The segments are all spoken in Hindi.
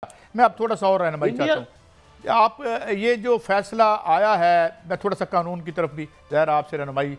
मैं अब थोड़ा सा और रहनुमाई चाहता हूँ। आप ये जो फैसला आया है, मैं थोड़ा सा कानून की तरफ भी ज़ाहिर आपसे रहनुमाई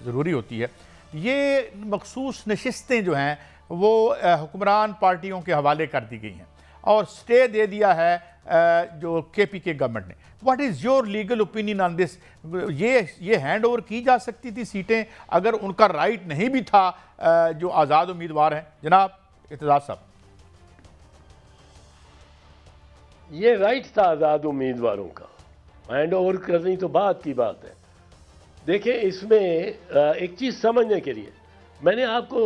ज़रूरी होती है। ये मखसूस नशिस्तें जो हैं वो हुक्मरान पार्टियों के हवाले कर दी गई हैं और स्टे दे दिया है जो KPK गवर्नमेंट ने। What is your legal opinion on this? ये हैंड ओवर की जा सकती थी सीटें अगर उनका राइट नहीं भी था जो आज़ाद उम्मीदवार हैं? जनाब इत्तेज़ाज़ साहब। ये राइट था आज़ाद उम्मीदवारों का, हैंड ओवर करनी तो बात की बात है। देखिए, इसमें एक चीज़ समझने के लिए मैंने आपको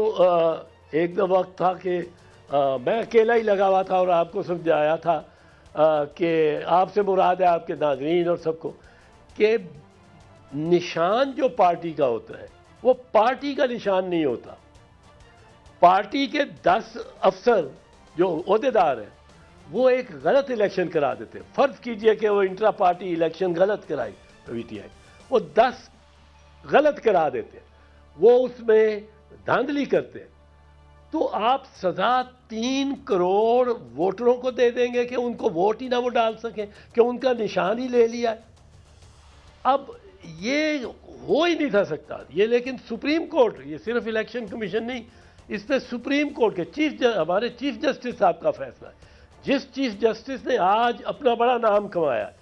एक दो वक्त था कि मैं अकेला ही लगा हुआ था और आपको समझाया था कि आपसे मुराद है आपके नाज़रीन और सबको कि निशान जो पार्टी का होता है वो पार्टी का निशान नहीं होता। पार्टी के 10 अफसर जो ओहदेदार हैं वो एक गलत इलेक्शन करा देते हैं। फर्ज कीजिए कि वो इंट्रा पार्टी इलेक्शन गलत कराई PTI, वो 10 गलत करा देते हैं, वो उसमें धांधली करते हैं, तो आप सजा 3 करोड़ वोटरों को दे देंगे कि उनको वोट ही ना वो डाल सकें, कि उनका निशान ही ले लिया है। अब ये हो ही नहीं था सकता ये, लेकिन सुप्रीम कोर्ट, ये सिर्फ इलेक्शन कमीशन नहीं, इस पर सुप्रीम कोर्ट के हमारे चीफ जस्टिस साहब का फैसला है, जिस चीफ जस्टिस ने आज अपना बड़ा नाम कमाया है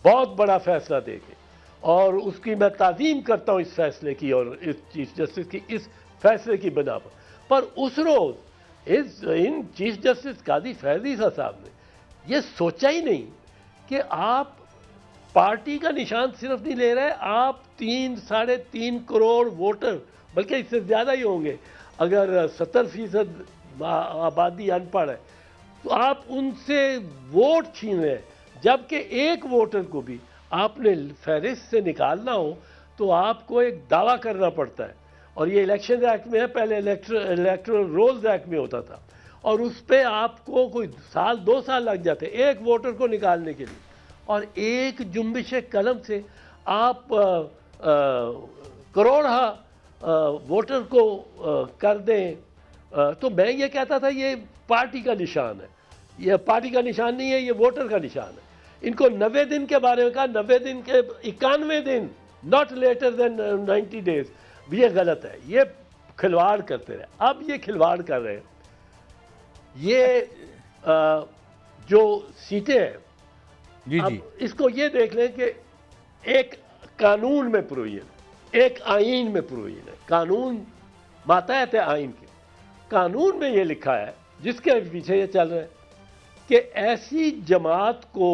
बहुत बड़ा फैसला देके, और उसकी मैं ताज़ीम करता हूँ इस फैसले की और इस चीफ जस्टिस की इस फैसले की बिना पर उस रोज़ इन चीफ जस्टिस कादी फैज़ ईसा साहब ने ये सोचा ही नहीं कि आप पार्टी का निशान सिर्फ नहीं ले रहे, आप 3-3.5 करोड़ वोटर, बल्कि इससे ज़्यादा ही होंगे अगर 70% आबादी अनपढ़ है, तो आप उनसे वोट छीन रहे हैं। जबकि एक वोटर को भी आपने फहरिस्त से निकालना हो तो आपको एक दावा करना पड़ता है, और ये इलेक्शन एक्ट में है, पहले इलेक्टोरल रोल्स एक्ट में होता था, और उस पर आपको कोई 2 साल लग जाते एक वोटर को निकालने के लिए, और एक जुम्बिश कलम से आप करोड़ा वोटर को कर दें। तो मैं ये कहता था ये पार्टी का निशान है, ये पार्टी का निशान नहीं है, ये वोटर का निशान है। इनको 90 दिन के बारे में कहा, 90 दिन के 91 दिन, नॉट लेटर देन 90 डेज, ये गलत है, ये खिलवाड़ करते रहे। अब ये खिलवाड़ कर रहे हैं, ये जो सीटें हैं जी अब जी, इसको ये देख लें कि एक कानून में प्रोविजन, एक आइन में प्रोविजन है। कानून मातहत है आइन के, कानून में ये लिखा है जिसके पीछे ये चल रहा है कि ऐसी जमात को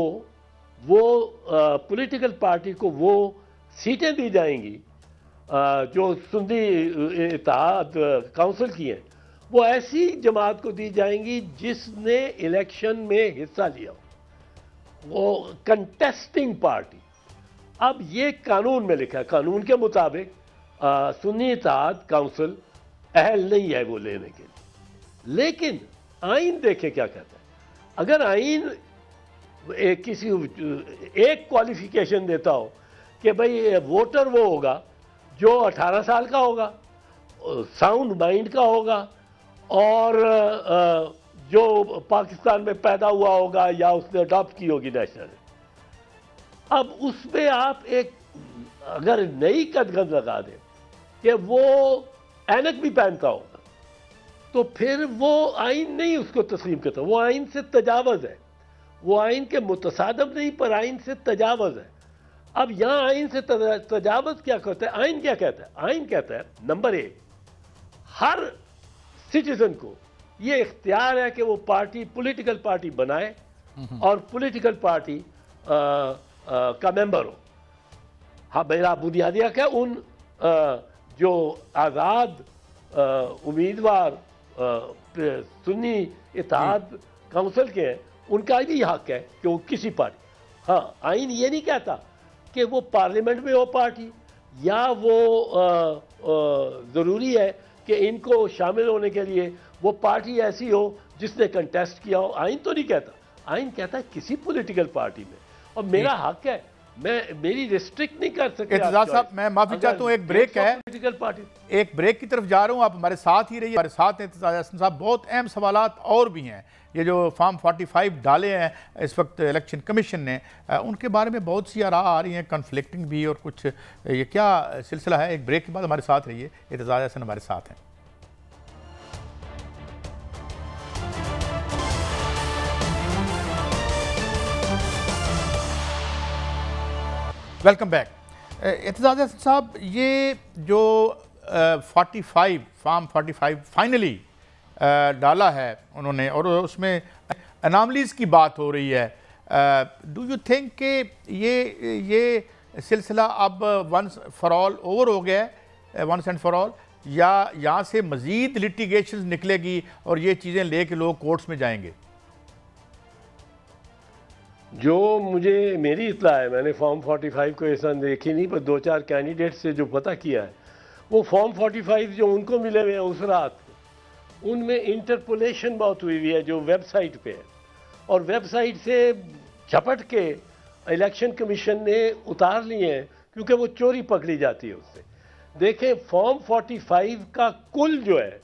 वो पॉलिटिकल पार्टी को वो सीटें दी जाएंगी जो सुन्नी इत्तेहाद काउंसिल की हैं, वो ऐसी जमात को दी जाएंगी जिसने इलेक्शन में हिस्सा लिया, वो कंटेस्टिंग पार्टी। अब ये कानून में लिखा है, कानून के मुताबिक सुन्नी इत्तेहाद काउंसिल अहल नहीं है वो लेने के लिए। लेकिन आइन देखे क्या कहता है, अगर आइन किसी एक क्वालिफिकेशन देता हो कि भाई वोटर वो होगा जो 18 साल का होगा, साउंड माइंड का होगा, और जो पाकिस्तान में पैदा हुआ होगा या उसने अडॉप्ट की होगी नेशनल। अब उसमें आप एक अगर नई कदगन लगा दें कि वो ऐनक भी पहनता होगा, तो फिर वो आइन नहीं उसको तस्लीम करता, वो आइन से तजावज़ है, वो आइन के मुतसादम नहीं पर आइन से तजावज़ है। अब यहाँ आइन से तजावज़ क्या कहता है, आइन क्या कहता है? आइन कहता है नंबर 1, हर सिटीजन को ये इख्तियार है कि वो पार्टी पॉलिटिकल पार्टी बनाए और पॉलिटिकल पार्टी का मेंबर हो। हाँ, मेरा बुनियादी हक है उन जो आज़ाद उम्मीदवार सुन्नी इत्तेहाद काउंसिल के हैं, उनका भी हक है कि वो किसी पार्टी, हाँ, आइन ये नहीं कहता कि वो पार्लियामेंट में हो पार्टी, या वो ज़रूरी है कि इनको शामिल होने के लिए वो पार्टी ऐसी हो जिसने कंटेस्ट किया हो। आइन तो नहीं कहता, आइन कहता है किसी पॉलिटिकल पार्टी में, और मेरा हक है मेरी रिस्ट्रिक्ट नहीं कर सकते। एतजाज साहब, मैं माफी चाहता हूँ, एक ब्रेक है, पॉलिटिकल पार्टी, एक ब्रेक की तरफ जा रहा हूँ, आप हमारे साथ ही रहिए। हमारे साथ एतजाज हसन साहब, बहुत अहम सवालात और भी हैं। ये जो फॉर्म 45 डाले हैं इस वक्त इलेक्शन कमीशन ने, उनके बारे में बहुत सी आरा आ रही हैं, कन्फ्लिक्टिंग भी और कुछ। ये क्या सिलसिला है? एक ब्रेक के बाद हमारे साथ रहिए। एतजाज हसन हमारे साथ हैं। Welcome back. एतजाज हसन साहब, ये जो 45 फॉर्म 45 फाइनली डाला है उन्होंने, और उसमें अनामलीज की बात हो रही है, डू यू थिंक कि ये सिलसिला अब वंस फॉर ऑल ओवर हो गया है, वंस एंड फॉर ऑल, या यहाँ से मज़ीद लिटिगेशन निकलेगी और ये चीज़ें लेके लोग कोर्ट्स में जाएंगे? जो मुझे मेरी इत्तला है, मैंने फॉर्म 45 को ऐसा देखी नहीं, पर 2-4 कैंडिडेट से जो पता किया है, वो फॉर्म 45 जो उनको मिले हुए हैं उस रात, उनमें इंटरपोलेशन बहुत हुई हुई है जो वेबसाइट पे है, और वेबसाइट से झपट के इलेक्शन कमीशन ने उतार लिए हैं क्योंकि वो चोरी पकड़ी जाती है उससे। देखें, फॉर्म 45 का कुल जो है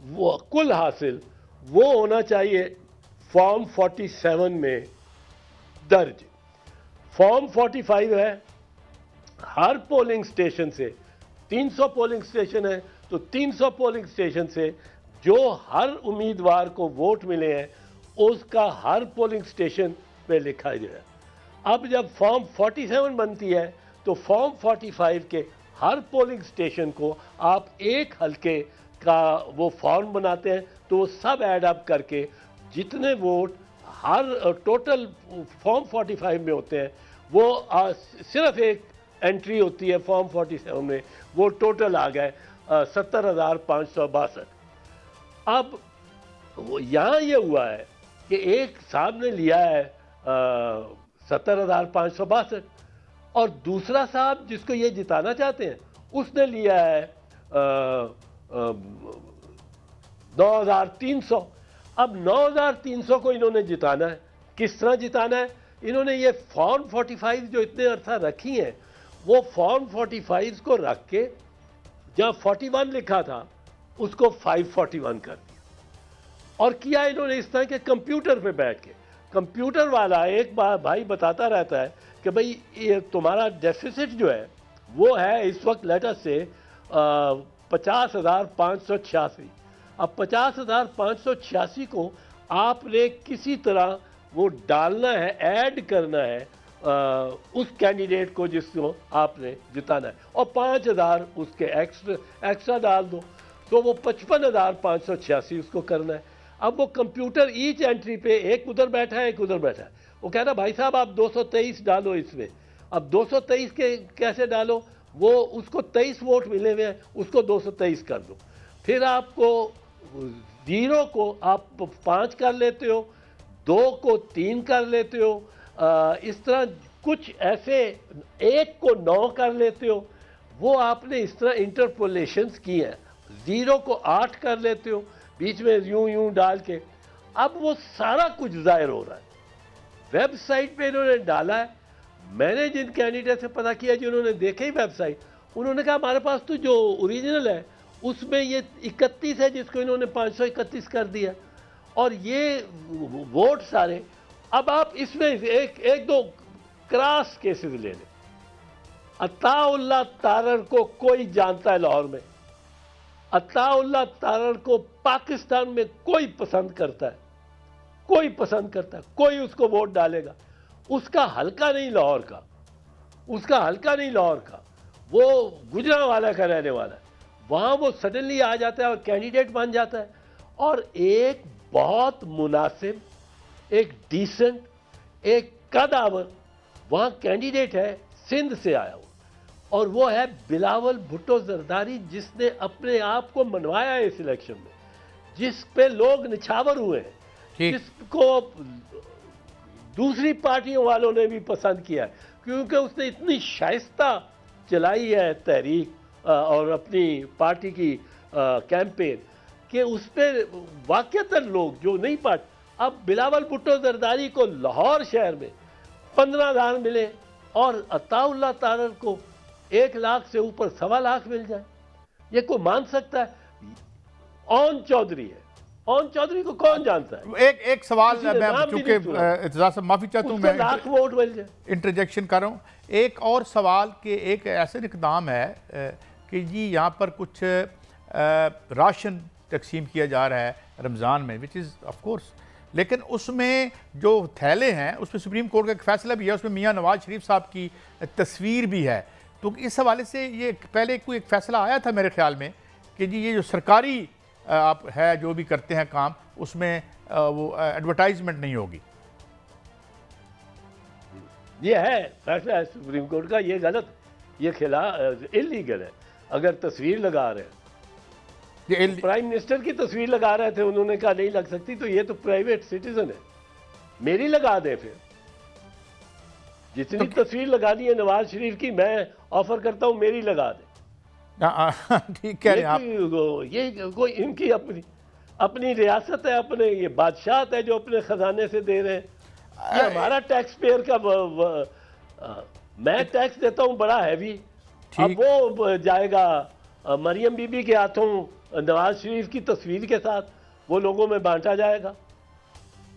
वो कुल हासिल वो होना चाहिए फॉर्म 47 में दर्ज। फॉर्म 45 है, हर पोलिंग स्टेशन से 300 पोलिंग स्टेशन है, तो 300 पोलिंग स्टेशन से जो हर उम्मीदवार को वोट मिले हैं उसका हर पोलिंग स्टेशन पे लिखा जाए। अब जब फॉर्म 47 बनती है तो फॉर्म 45 के हर पोलिंग स्टेशन को आप एक हल्के का वो फॉर्म बनाते हैं, तो वो सब ऐड अप करके जितने वोट हर टोटल फॉर्म 45 में होते हैं वो सिर्फ एक एंट्री होती है फॉर्म 47 में, वो टोटल आ गए 70,562। अब यहाँ ये हुआ है कि एक साहब ने लिया है 70,562 और दूसरा साहब जिसको ये जिताना चाहते हैं उसने लिया है 9,300। अब 9,300 को इन्होंने जिताना है। किस तरह जिताना है? इन्होंने ये फॉर्म 45 जो इतने अर्था रखी हैं, वो फॉर्म 45 को रख के जहाँ 41 लिखा था उसको 541 कर दिया, और किया इन्होंने इस तरह के कंप्यूटर पे बैठ के। कंप्यूटर वाला एक बार भाई बताता रहता है कि भाई ये तुम्हारा डेफिसिट जो है वो है इस वक्त लेटर से 50,586। अब 50,586 को आपने किसी तरह वो डालना है, ऐड करना है उस कैंडिडेट को जिसको आपने जिताना है, और 5,000 उसके एक्स्ट्रा डाल दो, तो वो 55,586 उसको करना है। अब वो कंप्यूटर ईच एंट्री पे एक उधर बैठा है एक उधर बैठा है, वो कह रहा भाई साहब आप 223 डालो इसमें। अब 223 के कैसे डालो? वो उसको 23 वोट मिले हुए हैं, उसको 223 कर दो, फिर आपको 0 को आप 5 कर लेते हो, 2 को 3 कर लेते हो, इस तरह कुछ ऐसे 1 को 9 कर लेते हो। वो आपने इस तरह इंटरपोलेशंस की हैं। 0 को 8 कर लेते हो, बीच में यूं डाल के। अब वो सारा कुछ जाहिर हो रहा है, वेबसाइट पे इन्होंने डाला है। मैंने जिन कैंडिडेट से पता किया जिन्होंने देखे ही वेबसाइट, उन्होंने कहा हमारे पास तो जो ओरिजिनल है उसमें ये 31 है जिसको इन्होंने 531 कर दिया, और ये वोट सारे। अब आप इसमें एक दो क्रॉस केसेस ले लें। अताउल्लाह तारर को कोई जानता है लाहौर में, अताउल्लाह तारर को पाकिस्तान में कोई पसंद करता है, कोई पसंद करता है, कोई उसको वोट डालेगा। उसका हल्का नहीं लाहौर का, उसका हल्का नहीं लाहौर का, वो गुजरांवाला का रहने वाला है। वहाँ वो सडनली आ जाता है और कैंडिडेट बन जाता है, और एक बहुत मुनासिब, एक डिसेंट, एक कदावर वहाँ कैंडिडेट है, सिंध से आया हुआ, और वो है बिलावल भुट्टो जरदारी, जिसने अपने आप को मनवाया है इस इलेक्शन में, जिस पे लोग निछावर हुए हैं, जिसको दूसरी पार्टियों वालों ने भी पसंद किया है, क्योंकि उसने इतनी शाइस्ता चलाई है तहरीक और अपनी पार्टी की कैंपेन कि उस पर वाकईतन लोग जो नहीं अब बिलावल भुट्टो जरदारी को लाहौर शहर में 15,000 मिले और अताउल्लाह तारर को 1 लाख से ऊपर 1.25 लाख मिल जाए, ये कोई मान सकता है? ओन चौधरी है, ओन चौधरी को कौन जानता है? एक सवाल मैं चूंकि इत्ज़ार साहब माफी चाहता हूँ, मैं 1 लाख वोट मिल जाए, इंटरजेक्शन कर रहा हूँ। एक और सवाल के एक ऐसे इक़दाम है कि जी यहाँ पर कुछ राशन तकसीम किया जा रहा है रमज़ान में, विच इज़ ऑफ कोर्स, लेकिन उसमें जो थैले हैं उसमें सुप्रीम कोर्ट का एक फैसला भी है, उसमें मियाँ नवाज शरीफ साहब की तस्वीर भी है। तो इस हवाले से ये पहले कोई एक फैसला आया था मेरे ख्याल में कि जी ये जो सरकारी आप है जो भी करते हैं काम, उसमें वो एडवर्टाइजमेंट नहीं होगी। ये है फैसला है सुप्रीम कोर्ट का, ये गलत, ये खिलाफ इलीगल है। अगर तस्वीर लगा रहे हैं, प्राइम मिनिस्टर की तस्वीर लगा रहे थे, उन्होंने कहा नहीं लग सकती, तो ये तो प्राइवेट सिटीजन है, मेरी लगा दे। फिर जितनी तस्वीर लगानी है नवाज शरीफ की, मैं ऑफर करता हूं मेरी लगा दे। ठीक कह रहे हैं आप। ये कोई इनकी अपनी रियासत है, अपने ये बादशाहत है जो अपने खजाने से दे रहे हैं। ये हमारा टैक्स पेयर का मैं टैक्स देता हूं बड़ा हैवी, अब वो जाएगा मरियम बीबी के हाथों नवाज शरीफ की तस्वीर के साथ, वो लोगों में बांटा जाएगा।